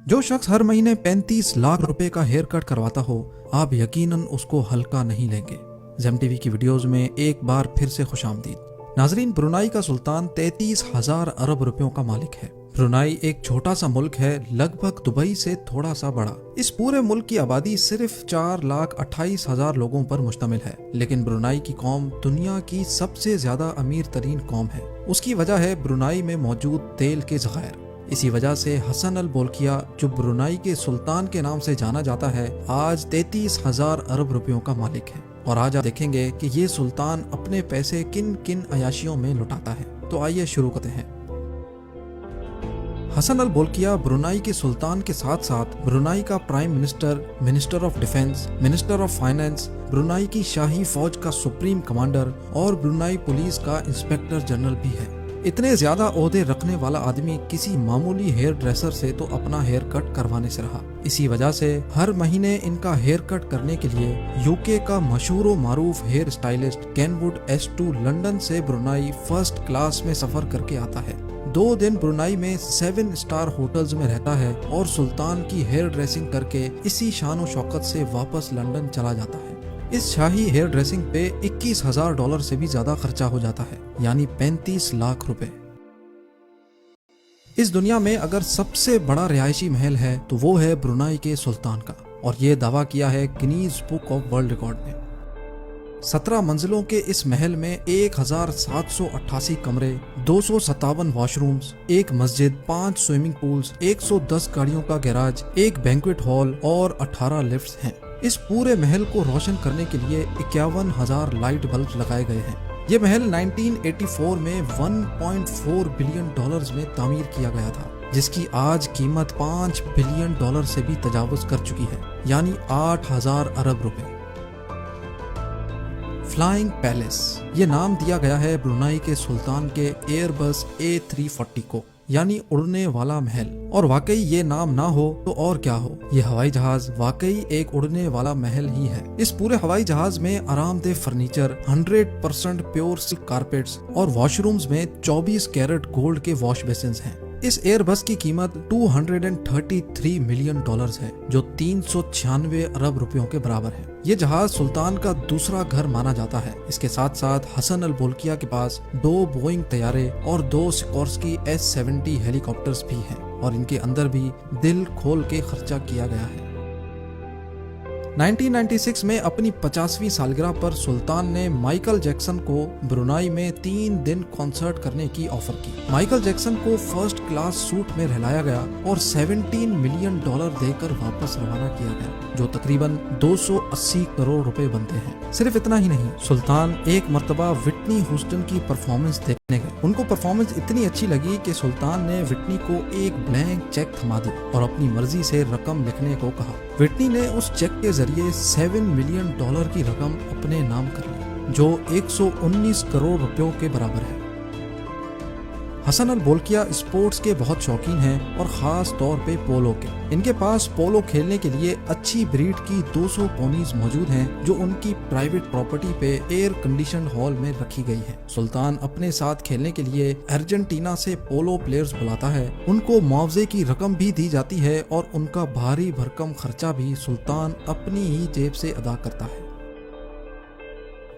जो शख्स हर महीने 35 लाख रुपए का हेयर कट करवाता हो, आप यकीनन उसको हल्का नहीं लेंगे। ज़ेम टीवी की वीडियोस में एक बार फिर से खुशामदीद। नाजरीन, ब्रुनाई का सुल्तान 33,000 अरब रुपयों का मालिक है। ब्रुनाई एक छोटा सा मुल्क है, लगभग दुबई से थोड़ा सा बड़ा। इस पूरे मुल्क की आबादी सिर्फ 4,28,000 लोगों पर मुश्तमिल है, लेकिन ब्रुनाई की कौम दुनिया की सबसे ज्यादा अमीर तरीन कौम है। उसकी वजह है ब्रुनाई में मौजूद तेल के ज़खायर। इसी वजह से हसन अल बोल्किया, जो ब्रुनाई के सुल्तान के नाम से जाना जाता है, आज 33,000 अरब रुपयों का मालिक है। और आज आप देखेंगे कि ये सुल्तान अपने पैसे किन किन अयाशियों में लुटाता है। तो आइए शुरू करते हैं। हसन अल बोल्किया ब्रुनाई के सुल्तान के साथ साथ ब्रुनाई का prime minister, minister of defence, minister of finance, Brunei की शाही फौज का सुप्रीम कमांडर और ब्रुनाई पुलिस का इंस्पेक्टर जनरल भी है। इतने ज्यादा ओहदे रखने वाला आदमी किसी मामूली हेयर ड्रेसर से तो अपना हेयर कट करवाने से रहा। इसी वजह से हर महीने इनका हेयर कट करने के लिए यूके का मशहूर व मारूफ hair stylist Kenwood S2 London से ब्रुनाई फर्स्ट क्लास में सफर करके आता है। 2 दिन ब्रुनाई में 7 स्टार होटल्स में रहता है और सुल्तान की हेयर ड्रेसिंग करके इसी शान व शौकत से वापस लंदन चला जाता है। इस शाही हेयर ड्रेसिंग पे $21,000 से भी ज्यादा खर्चा हो जाता है, यानी 35 लाख रुपए। इस दुनिया में अगर सबसे बड़ा रिहायशी महल है तो वो है ब्रुनाई के सुल्तान का, और ये दावा किया है Guinness book of world record ने। 17 मंजिलों के इस महल में 1,788 कमरे, 257 वॉशरूम्स, एक मस्जिद, 5 स्विमिंग पूल्स, 110 गाड़ियों का गैराज, एक बैंक्वेट हॉल और 18 लिफ्ट्स हैं। इस पूरे महल को रोशन करने के लिए 51,000 लाइट बल्ब लगाए गए हैं। ये महल 1984 में $1.4 बिलियन में तामीर किया गया था, जिसकी आज कीमत $5 बिलियन से भी तजावुज कर चुकी है, यानी 8,000 अरब रुपए। फ्लाइंग पैलेस, ये नाम दिया गया है ब्रुनाई के सुल्तान के एयरबस A340 को, यानी उड़ने वाला महल। और वाकई ये नाम ना हो तो और क्या हो, ये हवाई जहाज वाकई एक उड़ने वाला महल ही है। इस पूरे हवाई जहाज में आरामदेह फर्नीचर, 100% प्योर सिल्क कारपेट्स और वॉशरूम्स में 24 कैरेट गोल्ड के वॉश बेसिन्स हैं। इस एयरबस की कीमत $233 मिलियन है, जो 396 अरब रुपयों के बराबर है। ये जहाज सुल्तान का दूसरा घर माना जाता है। इसके साथ साथ हसन अल बोल्किया के पास 2 बोइंग तैयारे और 2 सिकोर्स्की S-70 हेलीकॉप्टर्स भी हैं, और इनके अंदर भी दिल खोल के खर्चा किया गया है। 1996 में अपनी 50वीं सालगिरह पर सुल्तान ने माइकल जैक्सन को ब्रुनाई में 3 दिन कॉन्सर्ट करने की ऑफर की। माइकल जैक्सन को फर्स्ट क्लास सूट में रहलाया गया और $17 मिलियन देकर वापस रवाना किया गया, जो तकरीबन 280 करोड़ रुपए बनते हैं। सिर्फ इतना ही नहीं, सुल्तान एक मर्तबा विटनी ह्यूस्टन की परफॉर्मेंस देखने गए। उनको परफॉर्मेंस इतनी अच्छी लगी कि सुल्तान ने विटनी को एक ब्लैंक चेक थमा दिया और अपनी मर्जी से रकम लिखने को कहा। विटनी ने उस चेक के जरिए $7 मिलियन की रकम अपने नाम कर ली, जो 119 करोड़ रुपयों के बराबर है। हसन अल बोल्किया स्पोर्ट्स के बहुत शौकीन हैं, और खास तौर पे पोलो के। इनके पास पोलो खेलने के लिए अच्छी ब्रीड की 200 पोनीज मौजूद हैं, जो उनकी प्राइवेट प्रॉपर्टी पे एयर कंडीशन हॉल में रखी गई है। सुल्तान अपने साथ खेलने के लिए अर्जेंटीना से पोलो प्लेयर्स बुलाता है, उनको मुआवजे की रकम भी दी जाती है, और उनका भारी भरकम खर्चा भी सुल्तान अपनी ही जेब से अदा करता है।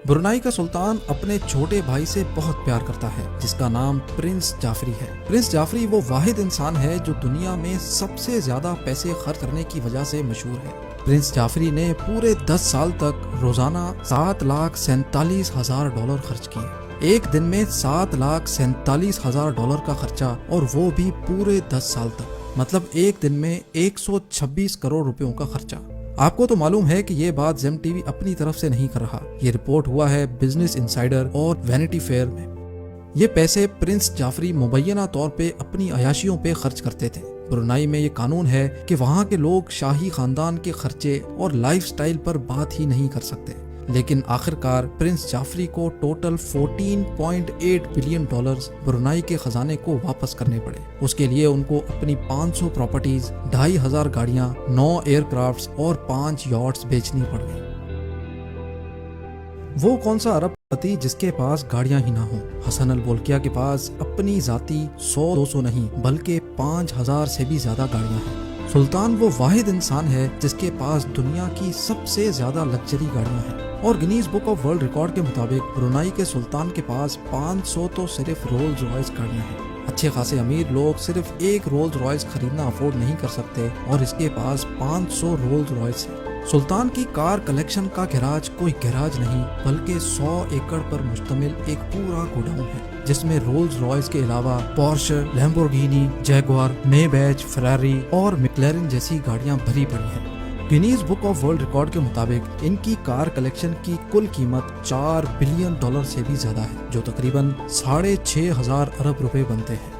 ब्रुनाई का सुल्तान अपने छोटे भाई से बहुत प्यार करता है, जिसका नाम प्रिंस जाफरी है। प्रिंस जाफरी वो वाहिद इंसान है जो दुनिया में सबसे ज्यादा पैसे खर्च करने की वजह से मशहूर है। प्रिंस जाफरी ने पूरे 10 साल तक रोजाना $7,47,000 खर्च किए। एक दिन में $7,47,000 का खर्चा, और वो भी पूरे 10 साल तक, मतलब एक दिन में 126 करोड़ रुपयों का खर्चा। आपको तो मालूम है कि ये बात ज़ेम टीवी अपनी तरफ से नहीं कर रहा, ये रिपोर्ट हुआ है बिजनेस इनसाइडर और वैनिटी फेयर में। ये पैसे प्रिंस जाफरी मुबैना तौर पे अपनी अयाशियों पे खर्च करते थे। ब्रुनाई में ये कानून है कि वहाँ के लोग शाही खानदान के खर्चे और लाइफस्टाइल पर बात ही नहीं कर सकते, लेकिन आखिरकार प्रिंस जाफरी को टोटल $14.8 बिलियन ब्रुनाई के खजाने को वापस करने पड़े। उसके लिए उनको अपनी 500 प्रॉपर्टीज, 2,500 गाड़ियां, 9 एयरक्राफ्ट्स और 5 यॉट्स बेचनी पड़ गई। वो कौन सा अरबपति जिसके पास गाड़ियां ही ना हो। हसन अल बोल्किया के पास अपनी जाती 100-200 नहीं बल्कि 5,000 से भी ज्यादा गाड़ियां हैं। سلطان وہ واحد انسان ہے جس کے پاس دنیا کی سب سے زیادہ لگژری گاڑیاں ہیں، اور Guinness book of world record کے مطابق برونائی کے سلطان کے پاس 500 تو صرف رولز رائس گاڑیاں ہیں۔ اچھے خاصے امیر لوگ صرف ایک رولز رائس خریدنا افورڈ نہیں کر سکتے اور اس کے پاس 500 رولز رائس ہیں۔ سلطان کی کار کلیکشن کا گیراج کوئی گیراج نہیں بلکہ 100 ایکڑ پر مشتمل ایک پورا گوڈاؤن ہے، جس میں رولز رائس کے علاوہ پورش، لیمبورگینی، جیگوار، میبیچ، فراری اور میکلارن جیسی گاڑیاں بھری پڑی ہیں۔ Guinness book of world record کے مطابق ان کی کار کلیکشن کی کل قیمت $4 بلین سے بھی زیادہ ہے، جو تقریباً 6,500 ارب روپے بنتے ہیں۔